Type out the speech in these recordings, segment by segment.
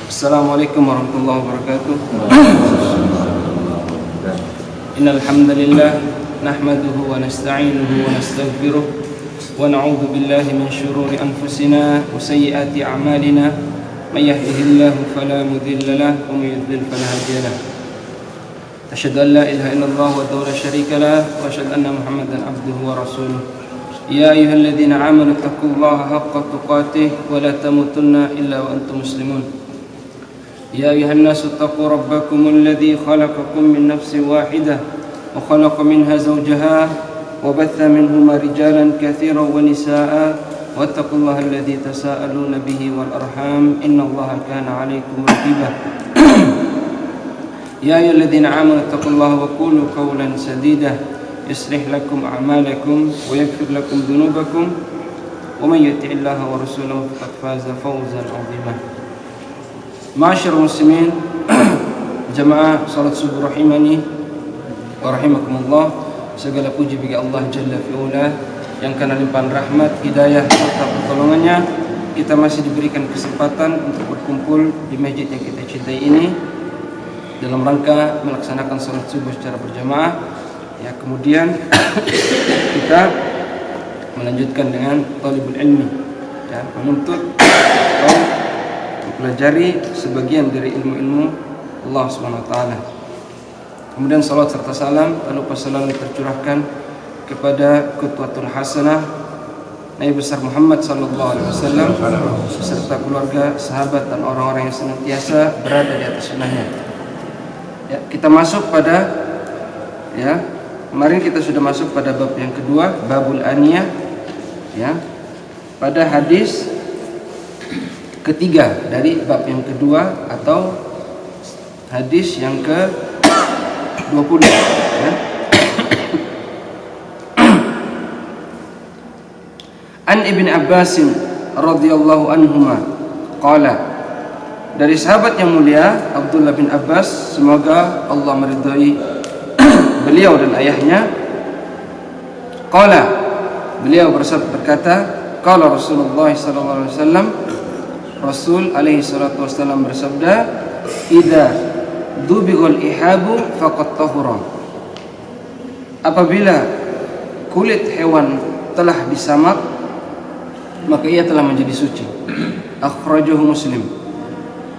Assalamualaikum warahmatullahi wabarakatuh. Innal hamdalillah nahmaduhu wa nasta'inuhu wa nastaghfiruh wa na'udzu billahi min shururi anfusina wa sayyiati a'malina. May yahdihillahu fala mudilla lahu wa may yudlil fala hadiya lahu. Asyhadu an la ilaha illallah wa la syarika lahu wa asyhadu anna Muhammadan abduhu wa rasuluh. Ya ayyuhalladzina amanu taqullaha haqqa tuqatih wa la tamutunna illa wa antum muslimun. يا أيها الناس اتقوا ربكم الذي خلقكم من نفس واحدة وخلق منها زوجها وبث منهما رجالا كثيرا ونساء واتقوا الله الذي تساءلون به والأرحام إن الله كان عليكم رقيبا يا أيها الذين آمنوا اتقوا الله وقولوا قولا سديدا يصلح لكم أعمالكم ويغفر لكم ذنوبكم ومن يطع الله ورسوله فقد فاز فوزا عظيما. Ma'asyiral muslimin, jamaah salat subuh rahimani wa rahimakumullah. Segala puji bagi Allah Jalla fi'ula yang karena limpahan rahmat, hidayah serta pertolongannya kita masih diberikan kesempatan untuk berkumpul di masjid yang kita cintai ini dalam rangka melaksanakan salat subuh secara berjamaah. Ya, kemudian kita melanjutkan dengan talibul ilmi, ya, menuntut atau mempelajari sebagian dari ilmu-ilmu Allah Subhanahu wa taala. Kemudian salawat serta salam tak lupa selalu tercurahkan kepada qudwatul hasanah Nabi besar Muhammad sallallahu alaihi wasallam serta keluarga, sahabat dan orang-orang yang senantiasa berada di atas sunnahnya. Ya, kita masuk pada kemarin kita sudah masuk pada bab yang kedua, babul aniyah, ya. Pada hadis ketiga dari bab yang kedua atau hadis yang ke-20, ya. An Ibn Abbas radhiyallahu anhuma qala, dari sahabat yang mulia Abdullah bin Abbas, semoga Allah meridai beliau dan ayahnya, qala, beliau berkata, qala Rasulullah sallallahu alaihi wasallam, Rasul alaihi salatu wassalam bersabda, idza dubighal ihabu faqad tahura, apabila kulit hewan telah disamak maka ia telah menjadi suci. Akhrajahu Muslim.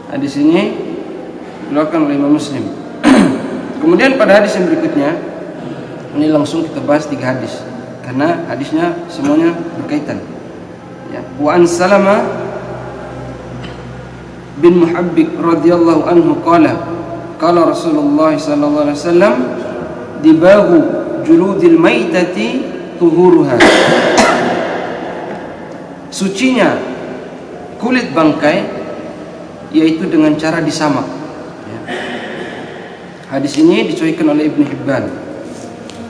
Hadis ini dikeluarkan oleh Imam Muslim. Kemudian pada hadis yang berikutnya ini langsung kita bahas 3 hadis karena hadisnya semuanya berkaitan. Ya, wa an Salama bin Muhabbik radhiyallahu anhu qala qala Rasulullah sallallahu alaihi wasallam dibahu juludil maitati tuhuruha, sucinya kulit bangkai yaitu dengan cara disamak, ya. Hadis ini diriwayatkan oleh Ibnu Hibban.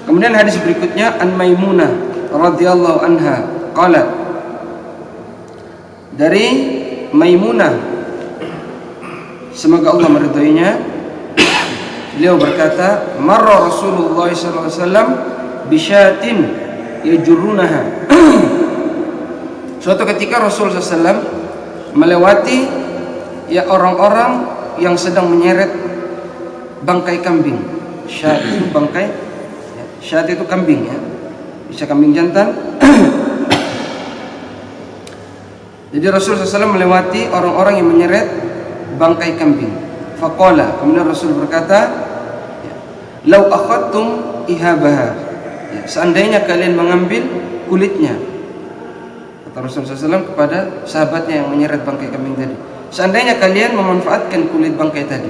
Kemudian hadis berikutnya an Maimunah radhiyallahu anha qala, dari Maimunah semoga Allah meridainya, beliau berkata, marra Rasulullah sallallahu alaihi wasallam bisyatin yajrunaha. Suatu ketika Rasul sallallahu alaihi wasallam melewati ya orang-orang yang sedang menyeret bangkai kambing. Syat itu bangkai, ya, syat itu kambing, ya. Bisa kambing jantan. Jadi Rasul sallallahu alaihi wasallam melewati orang-orang yang menyeret bangkai kambing. Faqala, kemudian Rasul berkata, lau akhadtum ihabaha, ya, seandainya kalian mengambil kulitnya. Kata Rasul SAW kepada sahabatnya yang menyeret bangkai kambing tadi, seandainya kalian memanfaatkan kulit bangkai tadi,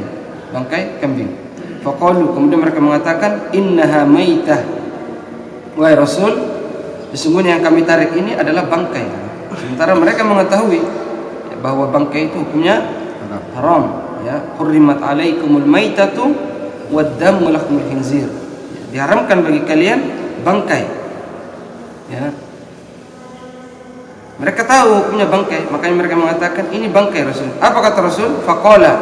bangkai kambing. Faqalu, kemudian mereka mengatakan, innaha maitah, wahai Rasul, sesungguhnya yang kami tarik ini adalah bangkai. Sementara mereka mengetahui, ya, bahwa bangkai itu hukumnya haram, ya. Hurrimat alaikumul maitatu waddamu lahmul khinzir, ya, diharamkan bagi kalian bangkai, ya. Mereka tahu hukumnya bangkai, makanya mereka mengatakan ini bangkai Rasul. Apa kata Rasul? Faqala,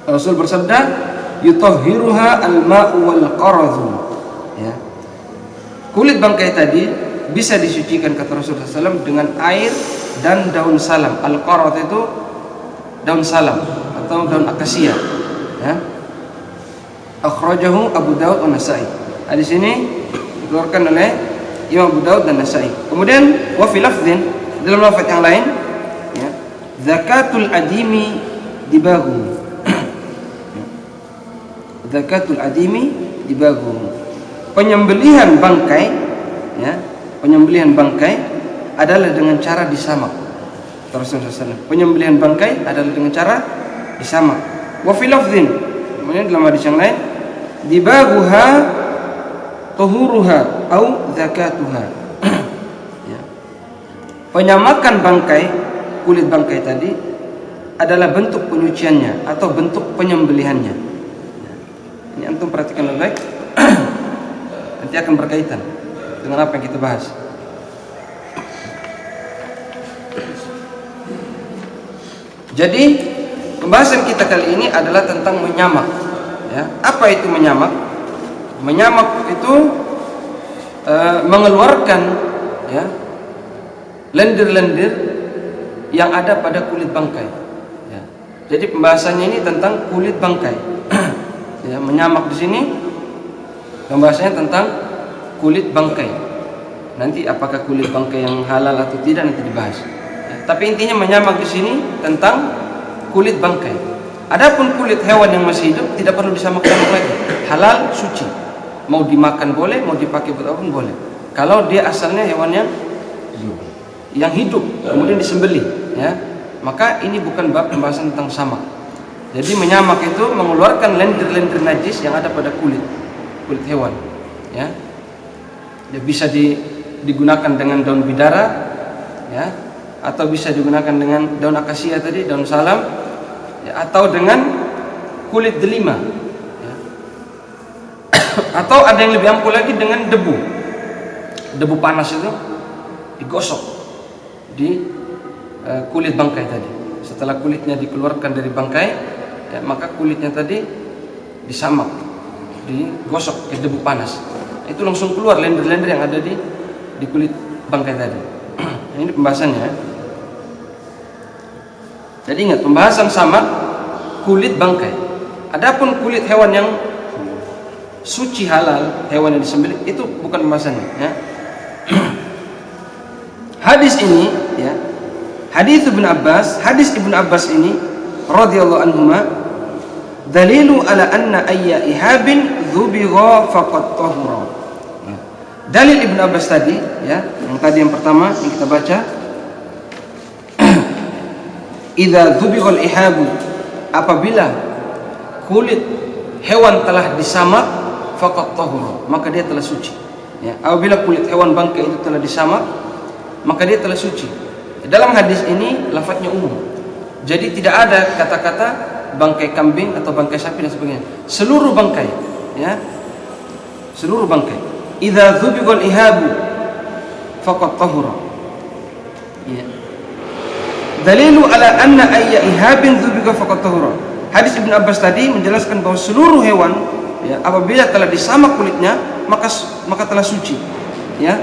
Rasul bersabda, yutahhiruha al-ma'u wal qaradhu, ya. Kulit bangkai tadi bisa disucikan kata Rasul SAW dengan air dan daun salam. Al-qaradh itu daun salam atau daun akasia, ya. Akhrajahu Abu Daud dan Nasa'i. Hadis ini dikeluarkan oleh Imam Abu Daud dan Nasa'i. Kemudian wa fi lafdhin, dalam lafaz yang lain, ya, zakatul adimi dibagu. Zakatul adimi dibagu. Penyembelihan bangkai, ya, penyembelihan bangkai adalah dengan cara disamak. Rasulullah SAW. Penyembelihan bangkai adalah dengan cara disamak. Wa fi lafdhin, kemudian dalam hadis yang lain, dibaguha tuhuruha au zakatuha. Ya. Penyamakan bangkai, kulit bangkai tadi adalah bentuk penyuciannya atau bentuk penyembelihannya. Ya. Ini antum perhatikan baik. Nanti akan berkaitan dengan apa yang kita bahas. Jadi pembahasan kita kali ini adalah tentang menyamak. Ya. Apa itu menyamak? Menyamak itu mengeluarkan, ya, lendir-lendir yang ada pada kulit bangkai. Ya. Jadi pembahasannya ini tentang kulit bangkai. Ya, menyamak di sini pembahasannya tentang kulit bangkai. Nanti apakah kulit bangkai yang halal atau tidak nanti dibahas. Ya. Tapi intinya menyamak di sini tentang kulit bangkai. Adapun kulit hewan yang masih hidup tidak perlu disamak-samak lagi. Halal, suci. Mau dimakan boleh, mau dipakai buat apa pun boleh. Kalau dia asalnya hewan yang hidup, kemudian disembelih, ya, maka ini bukan bab pembahasan tentang samak. Jadi menyamak itu mengeluarkan lendir-lendir najis yang ada pada kulit hewan, ya. Dia bisa digunakan dengan daun bidara, ya, atau bisa digunakan dengan daun akasia tadi, daun salam, ya, atau dengan kulit delima, ya. Atau ada yang lebih ampuh lagi dengan debu panas itu digosok di kulit bangkai tadi. Setelah kulitnya dikeluarkan dari bangkai, ya, maka kulitnya tadi disamak, digosok ke debu panas. Itu langsung keluar lendir-lendir yang ada di kulit bangkai tadi. Ini pembahasannya. Jadi ingat, pembahasan samak kulit bangkai. Adapun kulit hewan yang suci halal, hewan yang disembelih, itu bukan pembahasannya, ya. Hadis ini, ya, hadis Ibnu Abbas ini radhiyallahu anhuma, dalilu ala anna ayya ihabin dzubigha faqad tahura. Ya. Dalil Ibnu Abbas tadi, ya, yang pertama yang kita baca, idza dzubighal ihabu, apabila kulit hewan telah disamak, faqad tahura, maka dia telah suci. Ya, apabila kulit hewan bangkai itu telah disamak, maka dia telah suci. Dalam hadis ini lafadznya umum. Jadi tidak ada kata-kata bangkai kambing atau bangkai sapi dan sebagainya. Seluruh bangkai, ya. Seluruh bangkai. Idza dzubighal ihabu faqad tahura. Ya. Dalilu ala anna ayya ihabin dzubigha faqad tahura. Hadis Ibnu Abbas tadi menjelaskan bahwa seluruh hewan, ya, apabila telah disamak kulitnya, maka telah suci. Ya.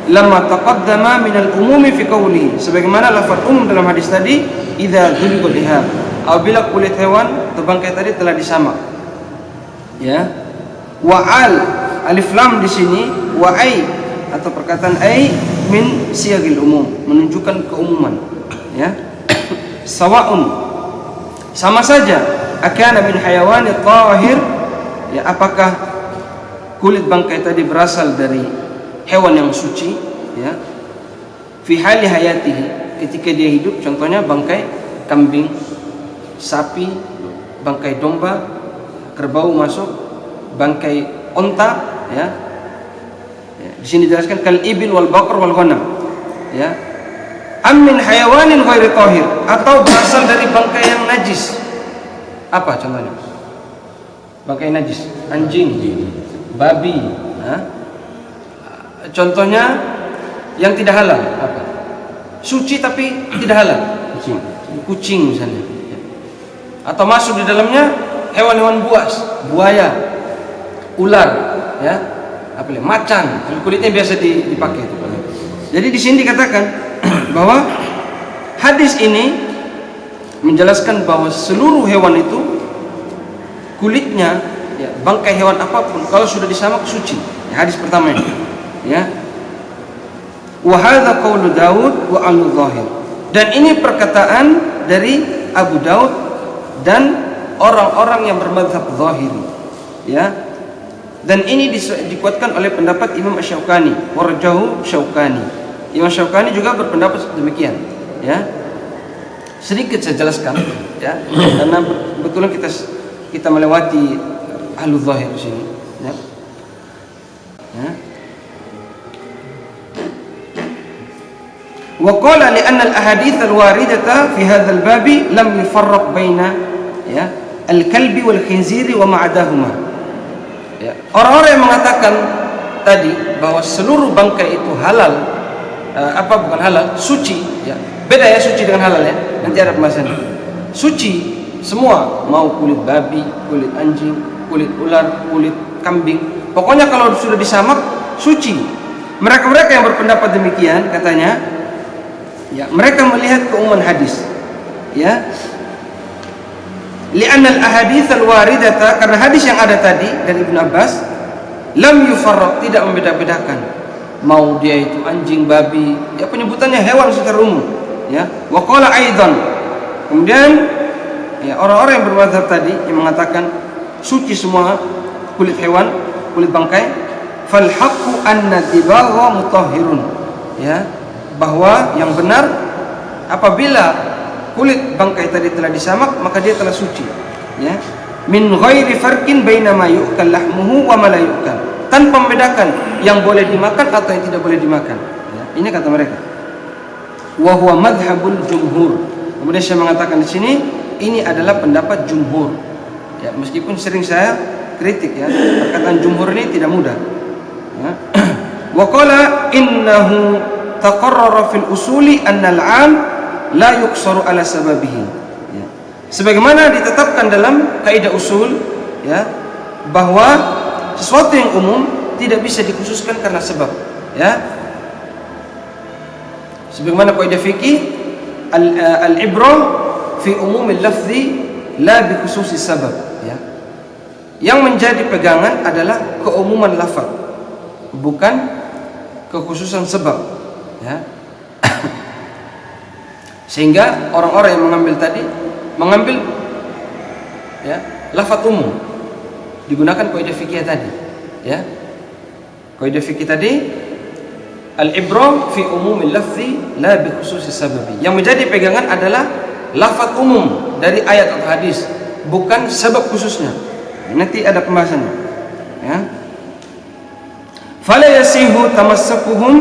Lamma taqaddama minal umumi fi qawlihi, sebagaimana lafaz umum dalam hadis tadi, idza dzubighal ihab, apabila kulit hewan atau bangkai tadi telah disamak. Ya. Wa alif lam di sini, wa ai atau perkataan ai min siyagil umum, menunjukkan keumuman, ya. Sawaun, sama saja, akana min hayawani tahir, ya, apakah kulit bangkai tadi berasal dari hewan yang suci, ya, fi hali hayatihi, ketika dia hidup, contohnya bangkai kambing, sapi, bangkai domba, kerbau masuk, bangkai onta, ya. Ya, di sini dijelaskan kal ibil wal baqar wal ghanam, ya. Am min hayawanin ghairi tahir, atau berasal dari bangkai yang najis. Apa contohnya? Bangkai najis, anjing, babi, ha? Contohnya yang tidak halal apa? Suci tapi tidak halal. Kucing misalnya. Atau masuk di dalamnya hewan-hewan buas, buaya, ular, ya, macan. Kulitnya biasa dipakai itu. Jadi di sini dikatakan bahwa hadis ini menjelaskan bahwa seluruh hewan itu kulitnya, ya, bangkai hewan apapun kalau sudah disamak suci. Ya, hadis pertama ini. Ya. Wa hadza qaulu Daud wa al-Zahir. Dan ini perkataan dari Abu Daud dan orang-orang yang bermadzhab Zahiri. Ya. Dan ini dikuatkan oleh pendapat Imam Asy-Syaukani, warjahu Syaukani. Imam Syaukani juga berpendapat demikian. Ya. Sedikit saya jelaskan, ya, karena betulan kita melewati ahlu zahir di sini. Ya. Ya. Wa qala li anna al-ahadits al-waridata fi hadzal babi lam yufarraq baina, ya, al-kalbi wal khinziri wa ma'adahuma. Ya. Orang-orang yang mengatakan tadi bahwa seluruh bangkai itu halal, bukan halal, suci, ya. Beda ya suci dengan halal, ya. Nanti ada pembahasan. Suci semua, mau kulit babi, kulit anjing, kulit ular, kulit kambing. Pokoknya kalau sudah disamak suci. Mereka-mereka yang berpendapat demikian katanya, ya, mereka melihat keumuman hadis. Ya. Li'anna al-ahadits al-waridata, karena hadis yang ada tadi dari Ibnu Abbas, lam yufarraq, tidak membeda-bedakan. Mau dia itu anjing, babi, ya penyebutannya hewan secara umum, ya. Wa qala aidan, kemudian, ya, orang-orang yang bermadzhab tadi yang mengatakan suci semua kulit hewan, kulit bangkai, fal haqqu anna dibagha mutahhirun, ya, bahwa yang benar apabila kulit bangkai tadi telah disamak maka dia telah suci, ya, min ghairi farqin baina ma yu'kal lahmuhu wa ma la yu'kal, tanpa membedakan yang boleh dimakan atau yang tidak boleh dimakan, ya. Ini kata mereka. Wa huwa madhhabul jumhur. Kemudian saya mengatakan di sini ini adalah pendapat jumhur, ya, meskipun sering saya kritik, ya, perkataan jumhur ini tidak mudah, ya. Wa qala innahu taqarrara fil usuli anna al-'am la yuqsaru ala sababihi, ya. Sebagaimana ditetapkan dalam kaidah usul, ya, bahwa sesuatu yang umum tidak bisa dikhususkan karena sebab, ya. Sebagaimana kaidah fikih al-ibrah fi umumil lafzi la bi khususis sabab, ya. Yang menjadi pegangan adalah keumuman lafaz, bukan kekhususan sebab, ya. Sehingga orang-orang yang mengambil, ya, lafaz umum digunakan kaidah fikih tadi, ya. Kaidah fikih tadi al-ibrah fi umumil lafzi la bi khususis sababi. Yang menjadi pegangan adalah lafaz umum dari ayat atau hadis, bukan sebab khususnya. Nanti ada pembahasannya, ya. Fala yasihu tamassakuhum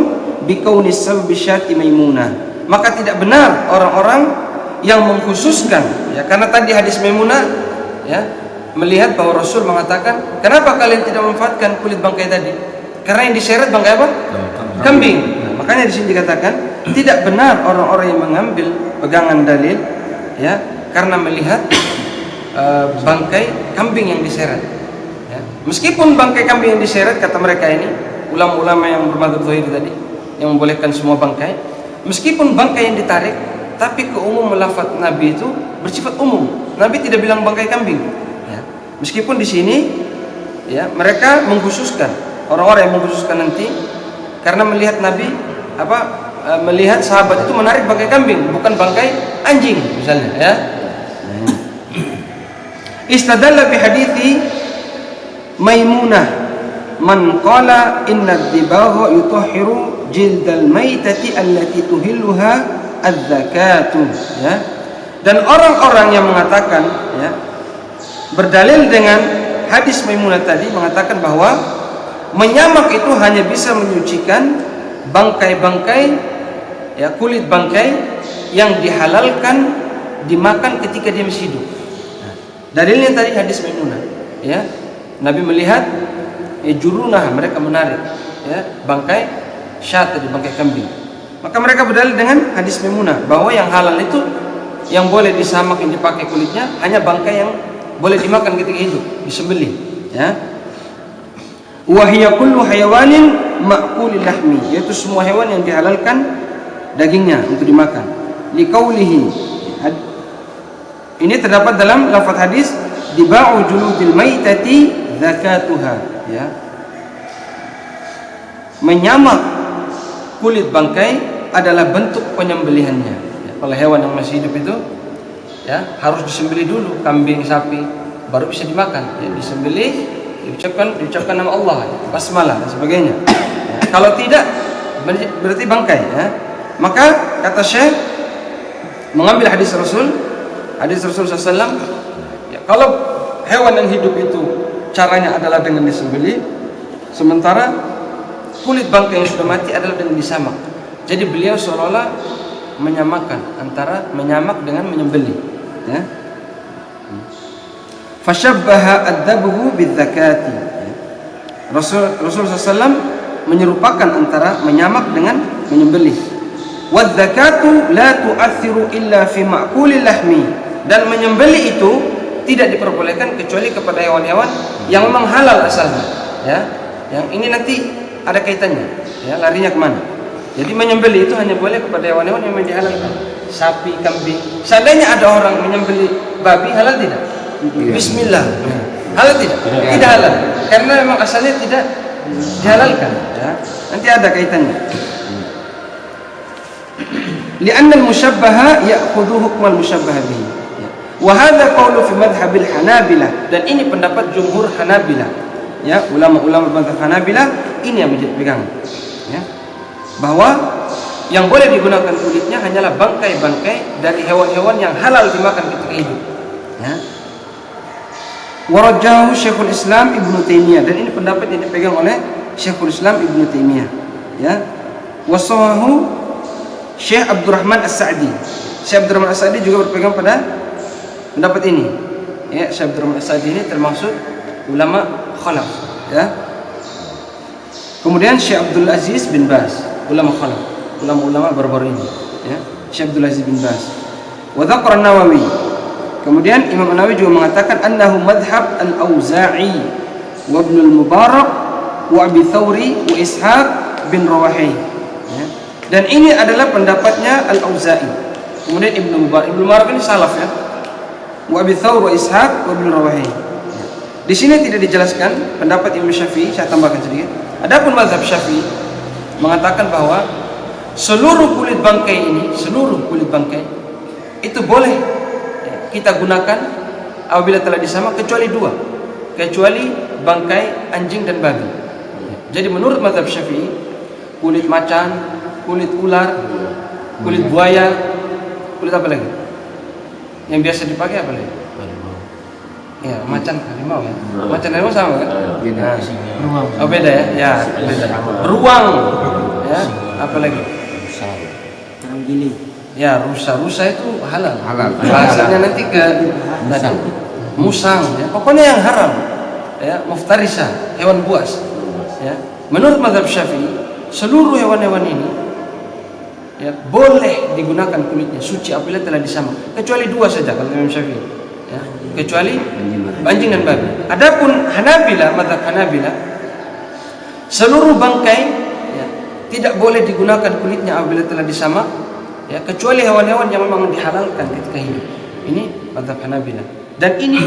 bi kauni sabbi syati Maimunah. Maka tidak benar orang-orang yang mengkhususkan, ya, karena tadi hadis Maimunah, ya, melihat bahwa Rasul mengatakan, kenapa kalian tidak memanfaatkan kulit bangkai tadi? Karena yang diseret bangkai apa? Kambing. Nah, makanya di sini dikatakan tidak benar orang-orang yang mengambil pegangan dalil, ya, karena melihat bangkai kambing yang diseret, ya. Meskipun bangkai kambing yang diseret, kata mereka ini ulama-ulama yang bermadzhab zahir tadi yang membolehkan semua bangkai, meskipun bangkai yang ditarik, tapi keumuman lafaz Nabi itu bersifat umum. Nabi tidak bilang bangkai kambing, ya. Meskipun di sini, ya, mereka mengkhususkan, orang-orang yang mengkhususkan nanti karena melihat Nabi melihat sahabat itu menarik bangkai kambing, bukan bangkai anjing misalnya, ya. Istadalla bi hadithi Maimunah man qala inna ad-dibagha yutahhiru jildal maitati allati tuhilluha az-zakatu, ya. Dan orang-orang yang mengatakan, ya, berdalil dengan hadis Maimunah tadi mengatakan bahwa menyamak itu hanya bisa menyucikan bangkai-bangkai, ya, kulit bangkai yang dihalalkan dimakan ketika dia masih hidup. Nah, dalilnya tadi hadis Maimunah, ya. Nabi melihat, ya, jurunah, mereka menarik, ya, bangkai syat, di bangkai kambing. Maka mereka berdalil dengan hadis Maimunah bahwa yang halal itu, yang boleh disamak, yang dipakai kulitnya hanya bangkai yang boleh dimakan ketika hidup, disembelih, ya. Wa hiya kullu hayawanin ma'kulil lahmi, yaitu semua hewan yang dihalalkan dagingnya untuk dimakan. Liqaulihi, Ini terdapat dalam lafaz hadis diba'u juludil maitati zakatuha, ya. Menyamak kulit bangkai adalah bentuk penyembelihannya. Ya, kalau hewan yang masih hidup itu, ya, harus disembelih dulu, kambing, sapi, baru bisa dimakan. Ya, disembelih, diucapkan nama Allah, ya, basmalah dan sebagainya. Ya, kalau tidak, berarti bangkai. Ya. Maka kata Syekh mengambil hadis Rasul SAW, ya, kalau hewan yang hidup itu caranya adalah dengan disembelih, sementara kulit bangkai yang sudah mati adalah dengan disamak. Jadi beliau seolah-olah menyamakan antara menyamak dengan menyembelih. Ya. Fashabbaha ad-dabhu bidzakati. Rasul SAW menyerupakan antara menyamak dengan menyembelih. Wadzakatu la tu'athiru illa fi ma'kulil lahmi. Dan menyembelih itu tidak diperbolehkan kecuali kepada hewan-hewan yang memang halal asalnya. Ya, yang ini nanti ada kaitannya. Ya, larinya kemana? Jadi menyembelih itu hanya boleh kepada hewan-hewan yang memang dihalalkan. Sapi, kambing. Seandainya ada orang menyembelih babi, halal tidak? Bismillah. Halal tidak? Tidak halal. Karena memang asalnya tidak dihalalkan. Ya. Nanti ada kaitannya. Li'anna al-mushabbaha ya'khudhu hukmal mushabbaha bihi. Wa hadha qawlu fi madhhabil Hanabilah, dan ini pendapat jumhur Hanabilah. Ya, ulama-ulama mazhab Hanabilah ini yang menjadi pegangan. Ya. Bahwa yang boleh digunakan kulitnya hanyalah bangkai-bangkai dari hewan-hewan yang halal dimakan ketika hidup. Ya. Warajahu Syekhul Islam Ibnu Taimiyah, dan ini pendapat yang dipegang oleh Syekhul Islam Ibnu Taimiyah. Ya. Wasawahu Syekh Abdurrahman As-Sa'di. Syekh Abdurrahman As-Sa'di juga berpegang pada pendapat ini. Ya, Syekh Abdurrahman As-Sa'di ini termasuk ulama khalaf. Ya. Kemudian Syekh Abdul Aziz bin Baz, ulama khalaf, ulama-ulama baru-baru ini. Ya. Syekh Abdul Aziz bin Baz. Wa dzakara An-Nawawi. Kemudian Imam An-Nawawi juga mengatakan annahu madhhab Al-Auza'i wa Ibnu Al-Mubarak wa Abi Thawri wa Ishaq bin Rawahi. Ya. Dan ini adalah pendapatnya Al-Auza'i. Kemudian Ibnu Mubarak ini salaf, ya. Wa Abi Thawr wa Ishaq wa Ibnu Rawahi. Di sini tidak dijelaskan pendapat Imam Syafi'i, saya tambahkan sedikit. Adapun mazhab Syafi'i mengatakan bahwa seluruh kulit bangkai itu boleh kita gunakan apabila telah disamak kecuali dua, kecuali bangkai anjing dan babi. Jadi menurut mazhab Syafi'i, kulit macan, kulit ular, kulit buaya, kulit apa lagi? Yang biasa dipakai apa lagi? Ya, macan harimau, ya. Macan harimau sama kan? Beda. Beruang. Oh, beda, ya? Ya, beda. Beruang. Ya, apa lagi? Rusa. Terenggiling. Ya, rusa itu halal. Bahasanya nanti ke musang, ya. Pokoknya yang haram. Ya, muftarisah, hewan buas. Ya. Menurut mazhab Syafi'i, seluruh hewan-hewan ini, ya, boleh digunakan kulitnya, suci apabila telah disamak, kecuali dua saja kalau Imam Syafi'i. Ya, kecuali anjing dan babi. Adapun Hanabilah, mazhab Hanabilah, seluruh bangkai, ya, tidak boleh digunakan kulitnya apabila telah disamak, ya, kecuali hewan-hewan yang memang dihalalkan ketika hidup. Ini mazhab Hanabilah. Dan ini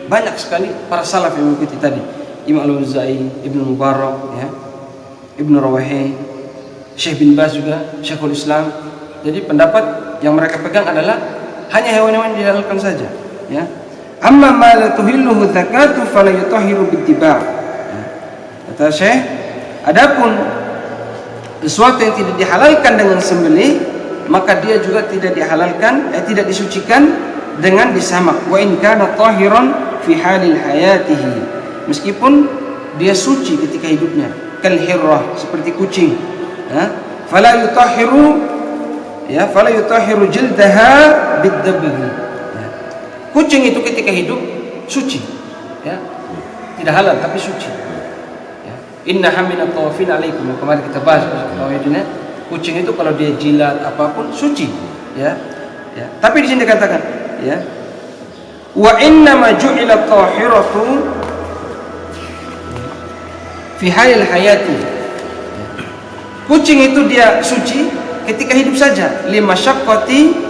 banyak sekali para salaf yang mengikuti tadi. Imam Al-Auza'i, Ibnu Mubarak, ya, Ibnu Rawahi, Syekh bin Baz juga, Syekhul Islam. Jadi pendapat yang mereka pegang adalah hanya hewan-hewan yang dihalalkan saja. Ya. Amma ma la tuhilluhu zakatu fala yutahhiru bittiba'. Ya. Kata Syekh, adapun sesuatu yang tidak dihalalkan dengan sembelih, maka dia juga tidak dihalalkan, tidak disucikan dengan disamak. Wa in kana tahiran fi halil hayatihi. Meskipun dia suci ketika hidupnya, kal hirrah, seperti kucing. Ya. Fala yutahhiru jildaha bid-dabghi. Kucing itu ketika hidup suci, ya, tidak halal tapi suci. Ya. Inna haminat tawafin alaikum. Kemarin kita bahas tauhidnya. Kucing itu kalau dia jilat apapun suci, ya. Ya. Tapi di sini dikatakan, ya, wa inna ma ju'ila tahiratu fi halil hayati. Kucing itu dia suci ketika hidup saja, lima syaqqati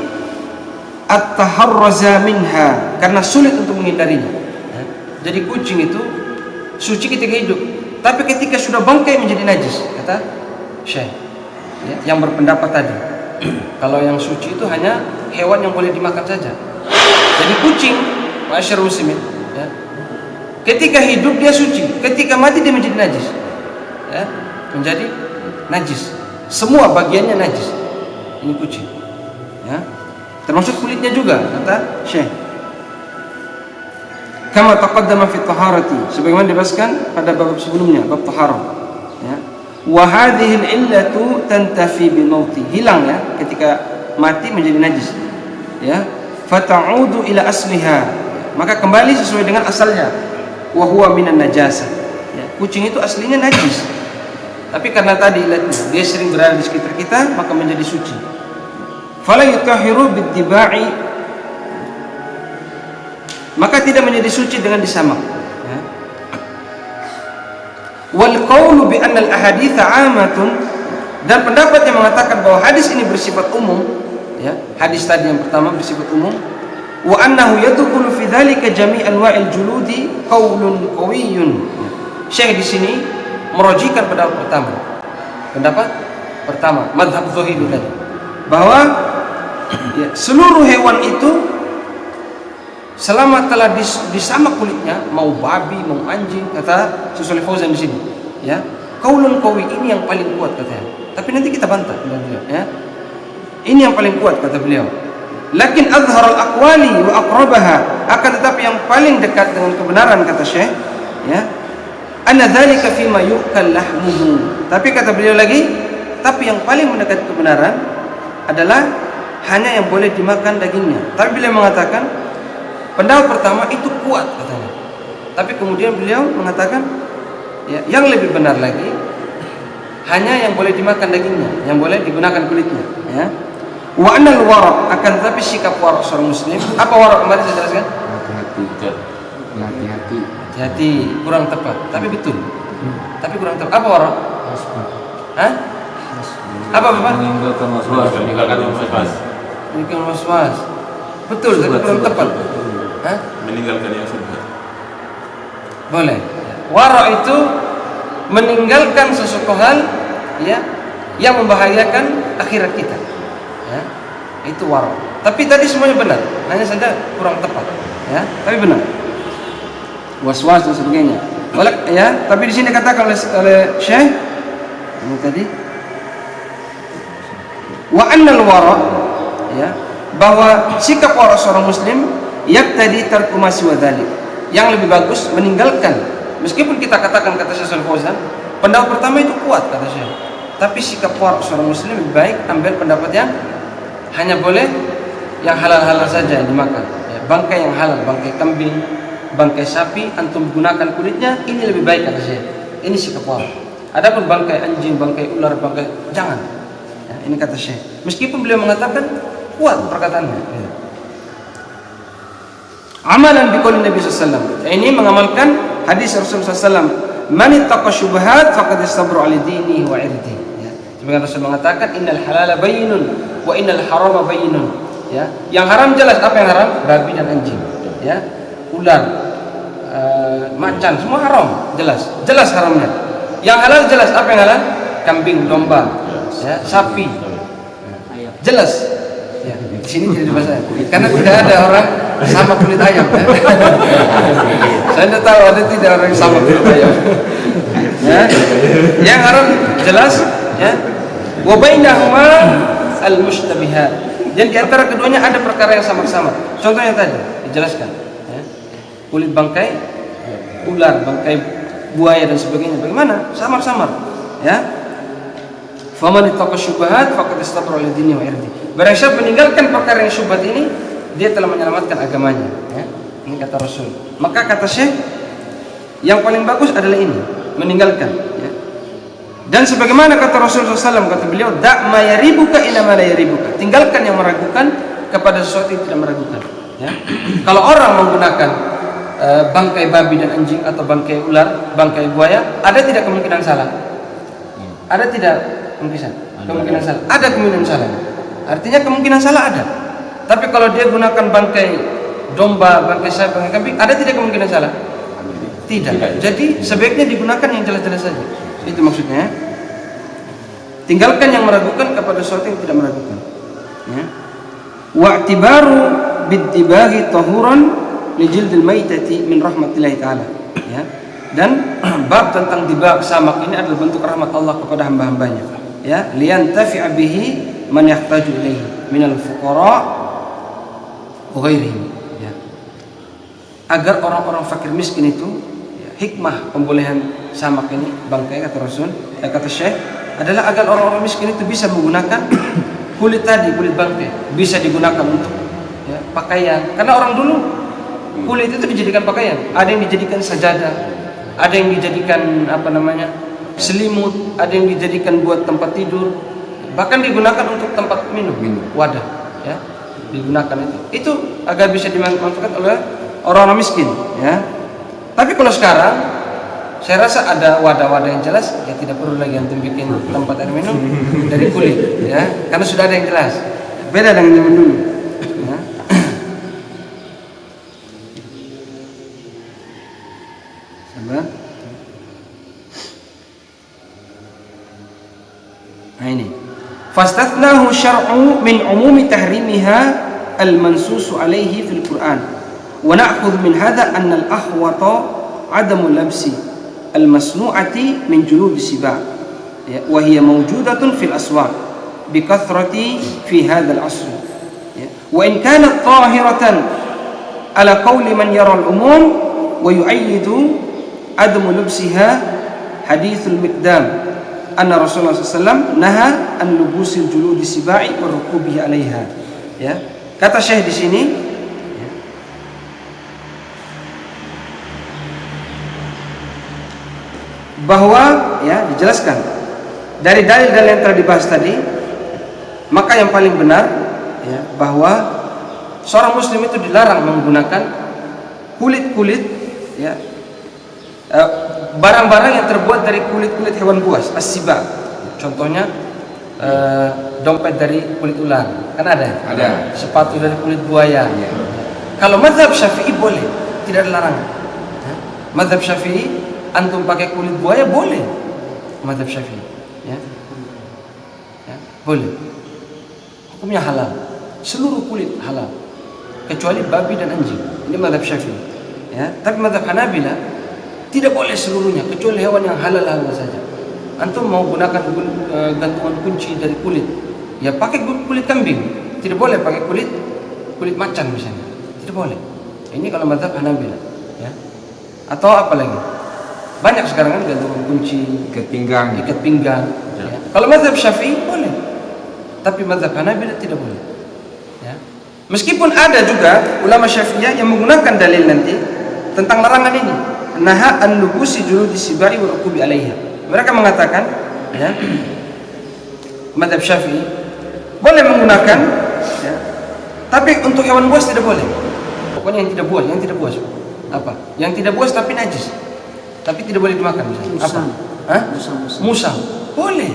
at-taharraza minha, karena sulit untuk menghindarinya. Ya. Jadi kucing itu suci ketika hidup, tapi ketika sudah bangkai menjadi najis, kata Syekh ya, yang berpendapat tadi. Kalau yang suci itu hanya hewan yang boleh dimakan saja. Jadi kucing, masyarakat muslimin, ya, ketika hidup dia suci, ketika mati dia menjadi najis, ya, menjadi najis. Semua bagiannya najis. Ini kucing, ya, termasuk kulitnya juga, kata Syekh. Kama taqaddama fi taharati, sebagaimana dibahaskan pada bab sebelumnya, bab taharah. Ya. Wa hadhihi al-illatu tantafi bi mauti, hilang ya ketika mati menjadi najis. Ya. Fata'udu ila asliha, maka kembali sesuai dengan asalnya. Wa huwa minan najasa. Ya. Kucing itu aslinya najis. Tapi karena tadi dia sering berada di sekitar kita, maka menjadi suci. Fala yutahhiru bid-diba'i, maka tidak menjadi suci dengan disamak. Ya. Wal qawlu bi anna al-ahaditsa 'amatun, dan pendapat yang mengatakan bahwa hadis ini bersifat umum, ya, hadis tadi yang pertama bersifat umum, wa annahu yadkhulu fi dzalika jami' anwa'il juludi qaulun qawiyyun. Syekh di sini merojikan pendapat pertama. Pendapat pertama, mazhab Zuhri tadi, bahwa ya, seluruh hewan itu selama telah disamak kulitnya, mau babi, mau anjing, kata Syekh Fauzan di sini, ya, qaulun qawi, ini yang paling kuat katanya. Tapi nanti kita bantah beliau, ya. Ini yang paling kuat kata beliau. Lakin azhar al-aqwali wa aqrabaha, akan tetapi yang paling dekat dengan kebenaran kata Syekh, ya, anna dzalika fima yu'kal lahmuhu. Tapi kata beliau lagi, tapi yang paling mendekat kebenaran adalah hanya yang boleh dimakan dagingnya. Tapi beliau mengatakan pendapat pertama itu kuat katanya. Tapi kemudian beliau mengatakan, ya, yang lebih benar lagi hanya yang boleh dimakan dagingnya, yang boleh digunakan kulitnya, ya. Wa anal wara', akan tetapi sikap wara' seorang muslim, apa wara' kemarin saya jelaskan? Hati-hati, kurang tepat, tapi betul. Tapi kurang tepat. Apa wara'? Hah? Apa Bapak? Meninggalkan waswas. Betul, tapi kurang tepat. Hah? Meninggalkan yang subhat. Boleh. Wara' itu meninggalkan sesuatu hal, ya, yang membahayakan akhirat kita. Ya. Itu wara'. Tapi tadi semuanya benar, hanya saja kurang tepat, ya. Tapi benar. Was-was dan sebagainya. Ya, tapi di sini katakan oleh Syekh ini tadi, wa annal wara', ya, bahwa sikap wara' seorang muslim yaqtadi tarku ma siwa dzalik, yang lebih bagus meninggalkan. Meskipun kita katakan kata Syekh Fauzan, pendapat pertama itu kuat kata Syekh, tapi sikap wara' seorang muslim lebih baik ambil pendapat yang hanya boleh yang halal-halal saja yang dimakan, ya, bangkai yang halal, bangkai kambing, bangkai sapi, antum gunakan kulitnya, ini lebih baik kata Syekh. Ini sikap wara'. Adapun bangkai anjing, bangkai ular, bangkai, jangan. Ya, ini kata Syekh. Meskipun beliau mengatakan kuat perkataannya. Ya. Amalan biqaulin Nabi sallallahu alaihi wasallam. Ini mengamalkan hadis Rasulullah sallallahu alaihi wasallam, "Man ittaqa syubhat faqad istabra li dinihi wa 'irdihi." Ya. Sebagaimana Rasul mengatakan, "Innal halala bayyinun wa innal harama bayyinun." Ya. Yang haram jelas. Apa yang haram? Babi dan anjing. Ya. Ular, macan, semua haram, jelas. Jelas haramnya. Yang halal jelas. Apa yang halal? Kambing, domba, ya, sapi. Jelas. Ya, di sini tidak dibahas, karena tidak ada orang sama kulit ayam. Ya. Saya tidak tahu ada tidak orang sama kulit ayam. Ya. Yang haram jelas, ya. Wa bainahuma al-mushtabihat. Dan di antara keduanya ada perkara yang samar-samar. Contohnya tadi dijelaskan, ya. Kulit bangkai ular, bangkai buaya dan sebagainya. Bagaimana? Samar-samar, ya. Faman ittaqa syubhat faqad istabra li dinihi wa 'irdihi. Barang siapa meninggalkan perkara yang syubhat ini, dia telah menyelamatkan agamanya, ya. Ini kata Rasul. Maka kata Syekh, yang paling bagus adalah ini, meninggalkan, ya. Dan sebagaimana kata Rasulullah SAW, kata beliau, "Da' ma yaribuka ila ma la yaribuka." Tinggalkan yang meragukan kepada sesuatu yang tidak meragukan, ya. Kalau orang menggunakan bangkai babi dan anjing atau bangkai ular, bangkai buaya, ada tidak kemungkinan salah? Ada tidak kemungkinan salah? Ada kemungkinan salah. Artinya kemungkinan salah ada. Tapi kalau dia gunakan bangkai domba, bangkai sapi, bangkai kambing, ada tidak kemungkinan salah? Tidak. Jadi sebaiknya digunakan yang jelas-jelas saja. Itu maksudnya. Tinggalkan yang meragukan kepada sesuatu yang tidak meragukan. Ya. Wa'tibaru biddibaghi tahuran li jildil maitati min rahmatillahi ta'ala. Ya. Dan bab tentang dibag samak ini adalah bentuk rahmat Allah kepada hamba-hambanya. Ya, liyantafi'a bihi man yahtaju ilaihi minal fuqara wa ghairihim. Ya. Agar orang-orang fakir miskin itu, ya, hikmah pembolehan samak ini bangkai kata Rasul, kata Syekh adalah agar orang-orang miskin itu bisa menggunakan kulit tadi, kulit bangkai bisa digunakan untuk, ya, pakaian. Karena orang dulu kulit itu dijadikan pakaian. Ada yang dijadikan sajadah, ada yang dijadikan selimut, ada yang dijadikan buat tempat tidur, bahkan digunakan untuk tempat minum, wadah, ya, digunakan itu agar bisa dimanfaatkan oleh orang-orang miskin, ya. Tapi kalau sekarang saya rasa ada wadah-wadah yang jelas, ya tidak perlu lagi antum bikin tempat air minum dari kulit, ya, karena sudah ada yang jelas. Beda dengan zaman dulu. Ya. Sabar. Nah ini. Fastathnahu syar'u min umumi tahrimiha al-mansusu alaihi fil Qur'an. Wa na'khudh min hadha anna al-ahwata 'adamu labsi al-masnu'ati min juludi siba', ya, wa hiya mawjudatun fil aswaq bi kathrati fi hadha al-'asr, ya. Wa in kanat tahiratan ala qawli man yara al-umum wa yu'ayyidu adamu lubsiha hadithul miqdam anna Rasulullah SAW naha an lubusil juludi siba'i wa rukubihi 'alaiha, ya. Kata Syekh di sini, bahwa, ya, dijelaskan dari dalil-dalil yang telah dibahas tadi, maka yang paling benar, ya, bahwa seorang muslim itu dilarang menggunakan kulit-kulit, ya, barang-barang yang terbuat dari kulit-kulit hewan buas, as-siba. Contohnya dompet dari kulit ular, kan ada? Ada. Sepatu dari kulit buaya. Ya. Kalau mazhab Syafi'i boleh, tidak ada larangan. Mazhab Syafi'i antum pakai kulit buaya boleh, mazhab Syafi'i, ya. Ya, boleh. Hukumnya halal. Seluruh kulit halal kecuali babi dan anjing. Ini mazhab Syafi'i, ya. Tapi mazhab Hanabila tidak boleh seluruhnya kecuali hewan yang halal saja. Antum mau gunakan gantungan kunci dari kulit, ya pakai kulit kambing. Tidak boleh pakai kulit macan misalnya. Tidak boleh. Ini kalau mazhab Hanabila, ya. Atau apa lagi? Banyak sekarang kan gantungan kunci, ikat pinggang. Ya. Kalau mazhab Syafi'i boleh, tapi mazhab Hanabila tidak boleh. Ya. Meskipun ada juga ulama Syafi'iyah yang menggunakan dalil nanti tentang larangan ini, naha an lubusi juludi sibai wa rukubi 'alaiha. Mereka mengatakan, ya, mazhab Syafi'i boleh menggunakan, ya, tapi untuk hewan buas tidak boleh. Pokoknya yang tidak buas apa? Yang tidak buas tapi najis. Tapi tidak boleh dimakan misalnya. Apa? Musang. Boleh.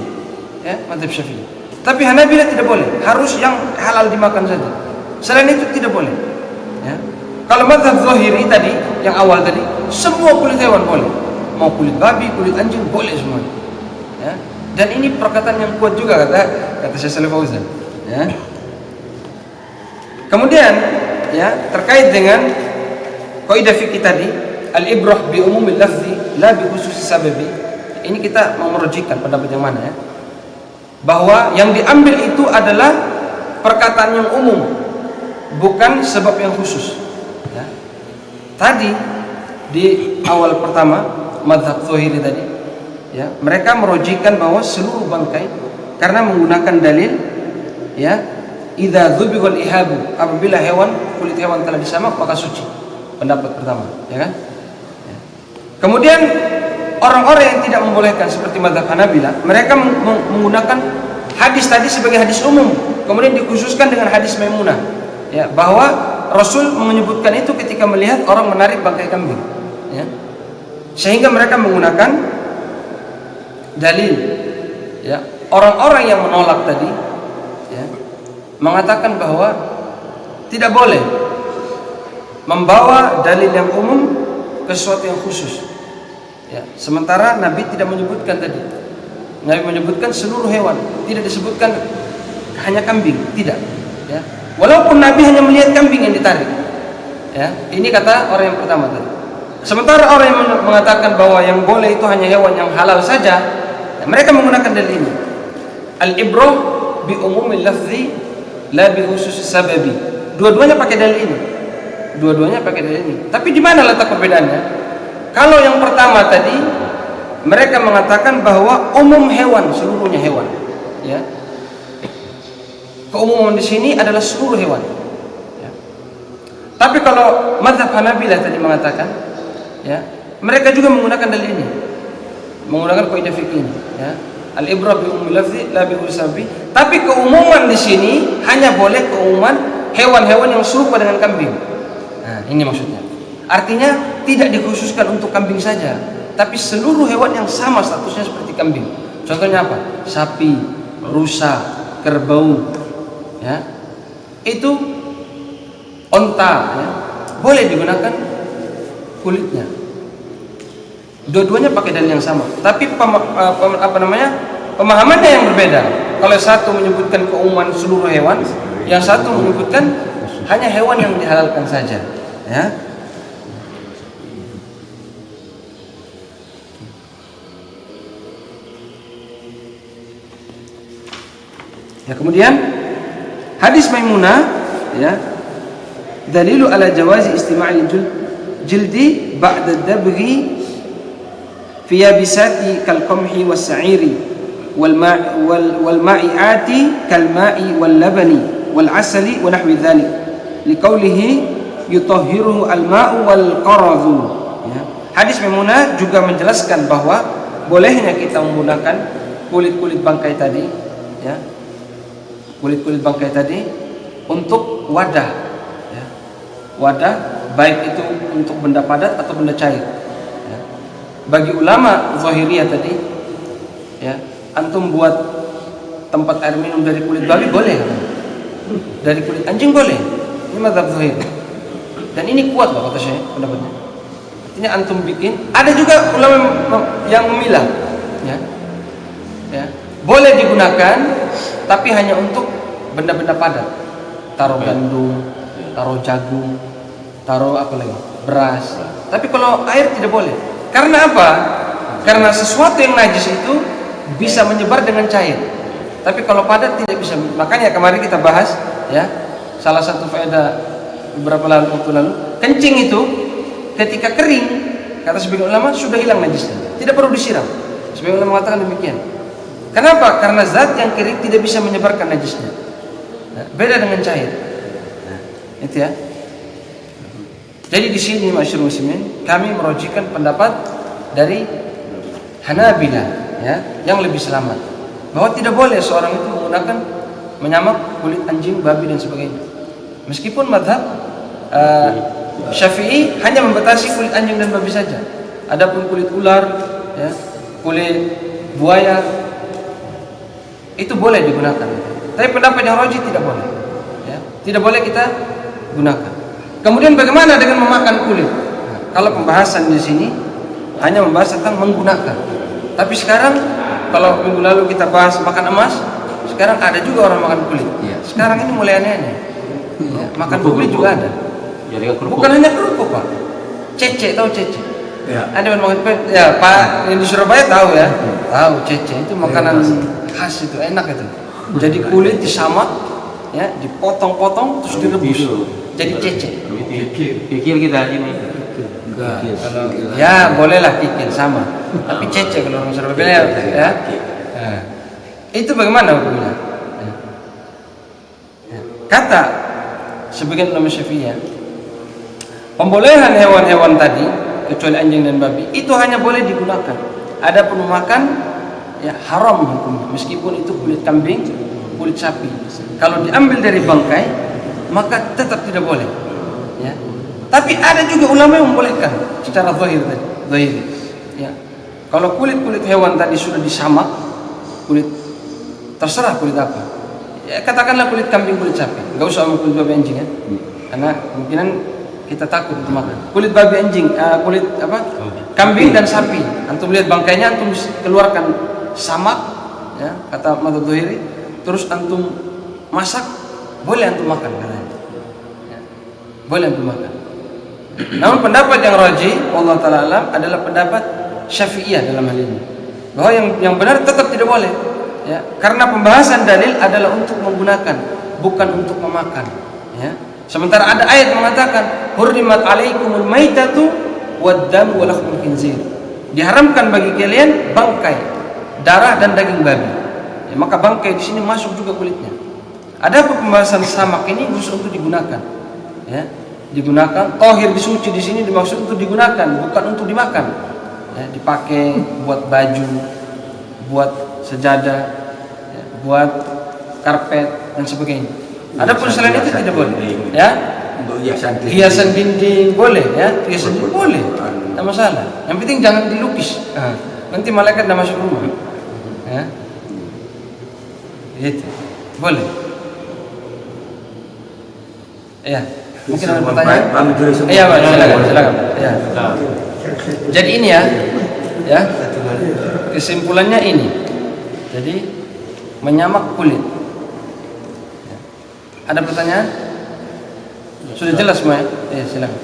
Ya, mazhab Syafi'i. Tapi Hanabila tidak boleh. Harus yang halal dimakan saja. Selain itu tidak boleh. Ya. Kalau mazhab Zahiri tadi, yang awal tadi, semua kulit hewan boleh. Mau kulit babi, kulit anjing boleh semua. Ya. Dan ini perkataan yang kuat juga kata Syekh Shalih Fauzan. Ya. Kemudian, ya, terkait dengan kaidah fikih tadi, al-ibrah bi umumil lafzi la bi khususi sababi. Ini kita mau merujikan pendapat yang mana, ya? Bahwa yang diambil itu adalah perkataan yang umum, bukan sebab yang khusus, ya. Tadi di awal pertama mazhab Zahiri tadi, ya, mereka merujikan bahwa seluruh bangkai karena menggunakan dalil, ya, idza dzubihal ihabu, apabila kulit hewan telah disamak maka suci. Pendapat pertama, ya kan? Kemudian orang-orang yang tidak membolehkan seperti mazhab Hanabila, mereka menggunakan hadis tadi sebagai hadis umum, kemudian dikhususkan dengan hadis Maimunah, ya, bahwa Rasul menyebutkan itu ketika melihat orang menarik bangkai kambing, ya. Sehingga mereka menggunakan dalil, ya. Orang-orang yang menolak tadi, ya, mengatakan bahwa tidak boleh membawa dalil yang umum ke sesuatu yang khusus. Ya, sementara Nabi tidak menyebutkan tadi. Nabi menyebutkan seluruh hewan, tidak disebutkan hanya kambing, tidak. Ya. Walaupun Nabi hanya melihat kambing yang ditarik. Ya, ini kata orang yang pertama tadi. Sementara orang yang mengatakan bahwa yang boleh itu hanya hewan yang halal saja, ya, mereka menggunakan dalil ini. Al-ibrah bi umumil lafzi la bi khususis sababi. Dua-duanya pakai dalil ini. Dua-duanya pakai dalil ini. Tapi di mana letak perbedaannya? Kalau yang pertama tadi mereka mengatakan bahwa umum hewan, seluruhnya hewan, ya. Keumuman di sini adalah seluruh hewan. Ya. Tapi kalau mazhab Hanabilah tadi mengatakan, ya, mereka juga menggunakan dalil ini, menggunakan kaidah fikih ini, ya. Al-ibrah bi umumil lafzi la bi khususi. Tapi keumuman di sini hanya boleh keumuman hewan-hewan yang serupa dengan kambing. Nah, ini maksudnya. Artinya tidak dikhususkan untuk kambing saja, tapi seluruh hewan yang sama statusnya seperti kambing. Contohnya apa? Sapi, rusa, kerbau, ya. Itu onta, ya. Boleh digunakan kulitnya. Dua-duanya pakai dalil yang sama, tapi pemahamannya yang berbeda. Kalau satu menyebutkan keumuman seluruh hewan, yang satu menyebutkan hanya hewan yang dihalalkan saja, ya. Ya, kemudian hadis Maimunah, ya, dalilu ala jawazi istima'il jildi ba'da dabghi fi yabisati kal qamhi was sa'iri wal ma'iati kal ma'i wal labani wal asali wa nahwi dhalik liqaulihi yutahhiruhu al ma'u wal qaradhu. Ya. Hadis Maimunah juga menjelaskan bahwa bolehnya kita menggunakan kulit-kulit bangkai tadi, ya. Kulit-kulit bangkai tadi untuk wadah, ya. Wadah baik itu untuk benda padat atau benda cair, ya. Bagi ulama Zahiriyah tadi, ya, antum buat tempat air minum dari kulit babi boleh, dari kulit anjing boleh. Ini mazhab Zahir. Dan ini kuat loh kata saya pendapatnya. Artinya antum bikin. Ada juga ulama yang memilah, ya, ya. Boleh digunakan, tapi hanya untuk benda-benda padat. Taruh gandum, taruh jagung, taruh apa lagi? Beras. Tapi kalau air tidak boleh. Karena apa? Karena sesuatu yang najis itu bisa menyebar dengan cair. Tapi kalau padat tidak bisa. Makanya kemarin kita bahas, ya, salah satu faedah beberapa waktu lalu, kencing itu ketika kering, kata sebagian ulama sudah hilang najisnya, tidak perlu disiram. Sebagian ulama mengatakan demikian. Kenapa? Karena zat yang kering tidak bisa menyebarkan najisnya. Nah, beda dengan cair. Nah, itu ya. Jadi di sini masyarakat muslimin, kami merujukan pendapat dari Hanabilah, ya, yang lebih selamat, bahwa tidak boleh seorang itu menggunakan menyamak kulit anjing, babi dan sebagainya. Meskipun mazhab Syafi'i hanya membatasi kulit anjing dan babi saja. Adapun kulit ular, ya, kulit buaya itu boleh digunakan. Tapi pendapat yang rajih tidak boleh, ya. Tidak boleh kita gunakan. Kemudian bagaimana dengan memakan kulit? Nah, kalau pembahasan di sini hanya membahas tentang menggunakan. Tapi sekarang kalau minggu lalu kita bahas makan emas, sekarang ada juga orang makan kulit. Sekarang ini mulai aneh-aneh. Ya, makan kulit juga ada. Bukan hanya kerupuk, Pak. Cece, tahu cece? Ya. Ada yang makan, ya, Pak, yang di Surabaya tahu, ya. Tahu cece itu makanan khas, itu enak itu. Jadi kulit disamak, ya, dipotong-potong terus direbus. Jadi cece. Kikil kita ini. Enggak. Ya, bolehlah kikil sama. Tapi cece kalau orang Surabaya, ya. Nah, itu bagaimana hukumnya? Ya. Kata sebagian ulama Syafi'iyah, pembolehan hewan-hewan tadi kecuali anjing dan babi itu hanya boleh digunakan. Adapun memakan, ya, haram hukumnya. Meskipun itu kulit kambing, kulit sapi. Kalau diambil dari bangkai, maka tetap tidak boleh, ya. Tapi ada juga ulama yang membolehkan secara zahir tadi, zahir, ya. Kalau kulit-kulit hewan tadi sudah disamak, kulit terserah kulit apa, Ya, katakanlah kulit kambing, kulit sapi, nggak usah sama kulit babi anjing ya, karena kemungkinan kita takut untuk makan. Kulit babi anjing, kulit apa? Kambing dan sapi. Antum lihat bangkainya, antum keluarkan samak, ya, kata Madzhab Zuhairi, terus antum masak, boleh antum makan katanya. Ya, boleh antum makan. Namun pendapat yang rajih, Allah Taala alam, adalah pendapat Syafi'iyah dalam hal ini, bahwa yang benar tetap tidak boleh. Ya, karena pembahasan dalil adalah untuk menggunakan, bukan untuk memakan. Ya. Sementara ada ayat mengatakan, hurrimat alaikumul maitatu waddam wa lahmul khinzir. Diharamkan bagi kalian bangkai, darah dan daging babi. Ya, maka bangkai di sini masuk juga kulitnya. Ada pembahasan samak ini khusus untuk digunakan. Ya, digunakan. Tohir disuci di sini dimaksud untuk digunakan, bukan untuk dimakan. Ya, dipakai buat baju, buat sejadah, ya, buat karpet dan sebagainya. Adapun selain itu tidak boleh. Ya, Untuk hiasan dinding boleh, ya, hiasan dinding boleh, tidak masalah. Yang penting jangan dilukis. Nanti malaikat tidak masuk rumah. Ya, itu boleh. Ya, mungkin ada pertanyaan. Iya, Pak, silakan. Ya. Jadi ini ya, kesimpulannya ini. Jadi menyamak kulit. Ada pertanyaan? Sudah jelas semua ya? Ya, silakan.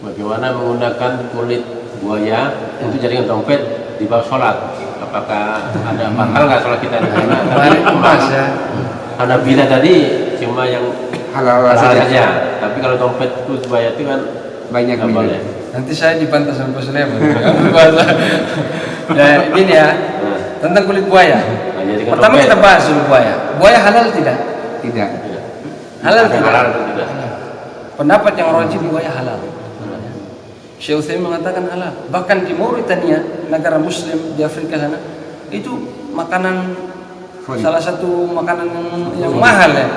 Bagaimana menggunakan kulit buaya untuk jaringan dompet di bawah sholat? Apakah ada batal nggak sholat kita di sana? Karena bila tadi cuma yang halal saja, tapi kalau dompet kulit buaya itu kan banyak boleh. Nanti saya dibantah sama Pak Sulaiman. Ya, ini ya, tentang kulit buaya. Pertama kita bahas dulu buaya. Buaya halal tidak? Tidak. Halal tidak? Halal tidak. Pendapat yang rajih buaya halal. Syekh Utsaimin mengatakan halal. Bahkan di Mauritania, negara Muslim di Afrika sana, itu makanan salah satu makanan yang mahal ya,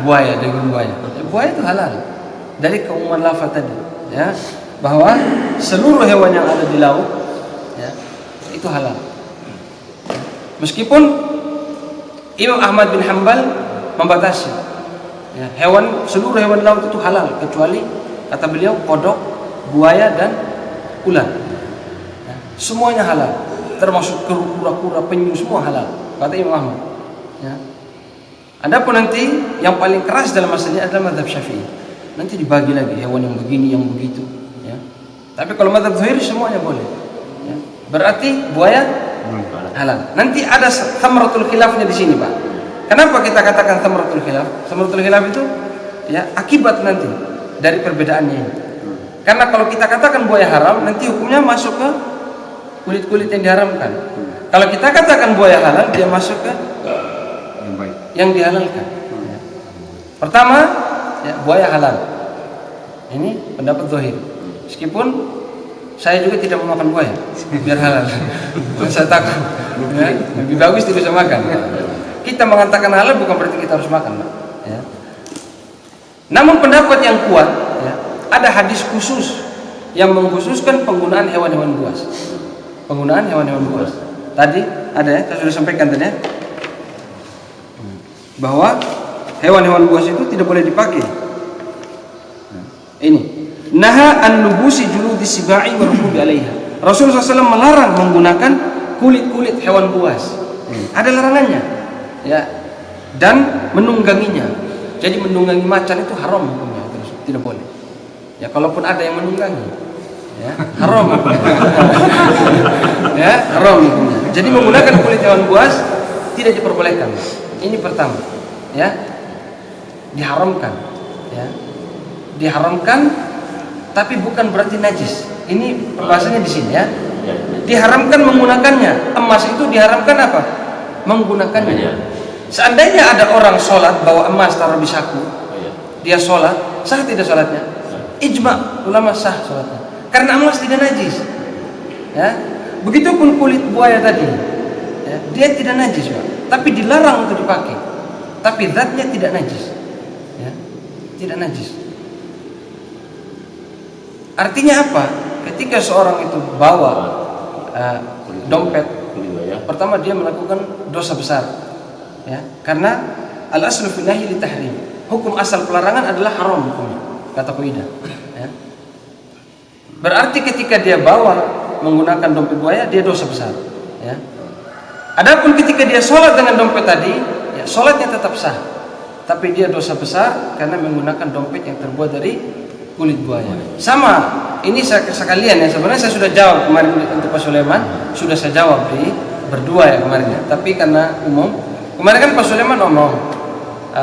buaya, daging buaya. Buaya itu halal. Dari keumuman lafaz tadi, ya, bahwa seluruh hewan yang ada di laut, ya, itu halal. Meskipun Imam Ahmad bin Hanbal membatasi, ya, seluruh hewan laut itu halal kecuali, kata beliau, kodok, buaya dan ular. Ya, semuanya halal, termasuk kura-kura, penyu, semua halal, kata Imam Ahmad. Ya. Adapun nanti yang paling keras dalam masalah ini adalah mazhab Syafi'i. Nanti dibagi lagi hewan yang begini, yang begitu. Ya. Tapi kalau mazhab Zuhairi semuanya boleh. Ya. Berarti buaya halal. Nanti ada thamratul khilafnya di sini, Pak. Kenapa kita katakan thamratul khilaf? Thamratul khilaf itu, ya, akibat nanti dari perbedaannya ini. Karena kalau kita katakan buaya haram, nanti hukumnya masuk ke kulit-kulit yang diharamkan. Kalau kita katakan buaya halal, dia masuk ke yang dihalalkan. Ya. Pertama, ya, buaya halal. Ini pendapat Zuhairi. Meskipun saya juga tidak mau makan buaya, biar halal. Saya takut. Ya, lebih bagus tidak usah makan. Kita mengatakan halal bukan berarti kita harus makan, Pak. Ya. Namun pendapat yang kuat, ya, ada hadis khusus yang mengkhususkan penggunaan hewan-hewan buas. Penggunaan hewan-hewan buas. Tadi ada ya, saya sudah sampaikan tadi ya, bahwa hewan-hewan buas itu tidak boleh dipakai. Ini naha an lubusi juludi sibai wa rukubi alaiha. Rasulullah SAW melarang menggunakan kulit-kulit hewan buas. Ada larangannya, ya, dan menungganginya. Jadi menunggangi macan itu haram hukumnya, tidak boleh. Ya, kalaupun ada yang menunggangi, ya, haram. Ya, haram hukumnya. Jadi menggunakan kulit hewan buas tidak diperbolehkan. Ini pertama, ya, diharamkan, ya, diharamkan, tapi bukan berarti najis. Ini pembahasannya di sini, ya. Diharamkan menggunakannya. Emas itu diharamkan apa? Menggunakannya. Seandainya ada orang sholat bawa emas taruh di saku, dia sholat, sah tidak sholatnya? Ijma ulama sah sholatnya, karena emas tidak najis. Ya, begitupun kulit buaya tadi, ya, dia tidak najis, Pak. Tapi dilarang untuk dipakai. Tapi zatnya tidak najis, ya, tidak najis. Artinya apa? Ketika seorang itu bawa dompet, pertama dia melakukan dosa besar, ya, karena al-aslu fil nahyi li tahrim. Hukum asal pelarangan adalah haram hukumnya, kata kaidah. Ya. Berarti ketika dia bawa menggunakan dompet buaya, dia dosa besar. Ya. Adapun ketika dia sholat dengan dompet tadi, ya, sholatnya tetap sah, tapi dia dosa besar karena menggunakan dompet yang terbuat dari kulit buaya. Sama, ini sekalian ya. Sebenarnya saya sudah jawab kemarin untuk Pak Sulaiman, sudah saya jawab di berdua ya kemarin ya. Tapi karena umum, kemarin kan Pak Sulaiman ngomong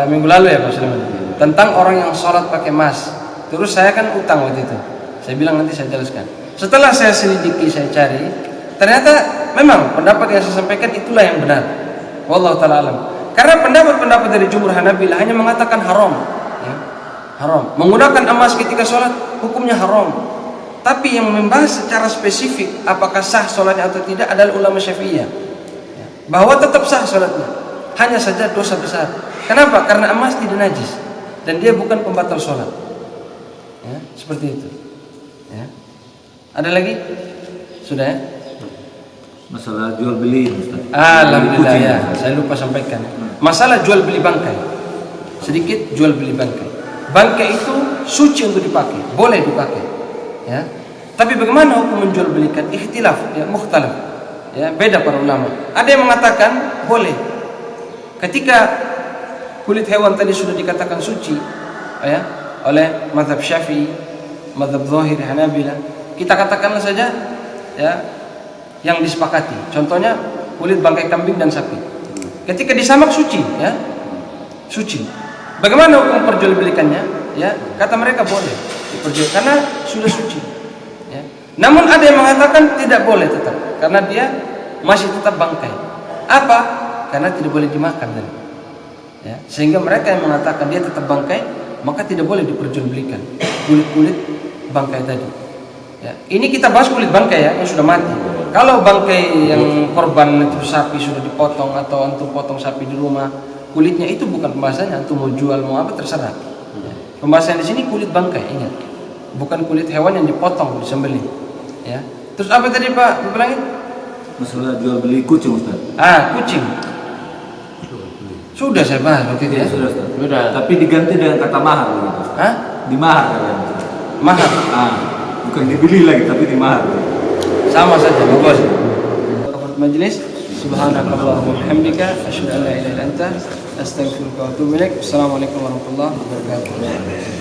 minggu lalu ya Pak Sulaiman tentang orang yang sholat pakai emas. Terus saya kan utang waktu itu. Saya bilang nanti saya jelaskan. Setelah saya selidiki, saya cari, ternyata memang pendapat yang saya sampaikan itulah yang benar. Wallahu ta'ala alam. Karena pendapat-pendapat dari jumhur Hanabilah hanya mengatakan haram, ya. Haram. Menggunakan emas ketika sholat hukumnya haram. Tapi yang membahas secara spesifik apakah sah sholatnya atau tidak adalah ulama Syafi'iyah, ya. Bahwa tetap sah sholatnya, hanya saja dosa besar. Kenapa? Karena emas tidak najis dan dia bukan pembatal sholat. Ya, seperti itu. Ya. Ada lagi? Sudah ya? Masalah jual beli, Ustaz. Alhamdulillah ya, saya lupa sampaikan. Masalah jual beli bangkai. Sedikit jual beli bangkai. Bangkai itu suci untuk dipakai, boleh dipakai. Ya. Tapi bagaimana hukum menjual belikan? Ikhtilaf, ya, mukhtalaf. Ya, beda para ulama. Ada yang mengatakan boleh. Ketika kulit hewan tadi sudah dikatakan suci, ya, oleh mazhab Syafi'i, mazhab Zahir, Hanabilah, kita katakanlah saja, ya, yang disepakati. Contohnya kulit bangkai kambing dan sapi. Ketika disamak suci, ya, suci. Bagaimana hukum perjualbelikannya? Ya, kata mereka boleh diperjualbelikan karena sudah suci. Ya. Namun ada yang mengatakan tidak boleh tetap, karena dia masih tetap bangkai. Apa? Karena tidak boleh dimakan tadi. Ya. Sehingga mereka yang mengatakan dia tetap bangkai, maka tidak boleh diperjualbelikan kulit-kulit bangkai tadi. Ya. Ini kita bahas kulit bangkai ya, yang sudah mati. Kalau bangkai yang korban itu sapi sudah dipotong atau antum potong sapi di rumah, kulitnya itu bukan pembahasannya. Antum mau jual mau apa terserah. Ya. Pembahasan di sini kulit bangkai, ingat, bukan kulit hewan yang dipotong disembelih. Ya. Terus apa tadi Pak? Bilangin? Masalah jual beli kucing, Ustaz. Kucing. Sudah saya bahas waktu itu ya. Sudah, Ustaz. Sudah. Tapi diganti dengan kata mahar begitu. Di mahar katanya. Mahar. Bukan dibeli lagi tapi di mahar. Sama saja bagus. Majelis subhanakallahumma wa bihamdika asyhadu an la ilaha illa anta astaghfiruka wa atubu ilaik. Assalamualaikum warahmatullahi wabarakatuh.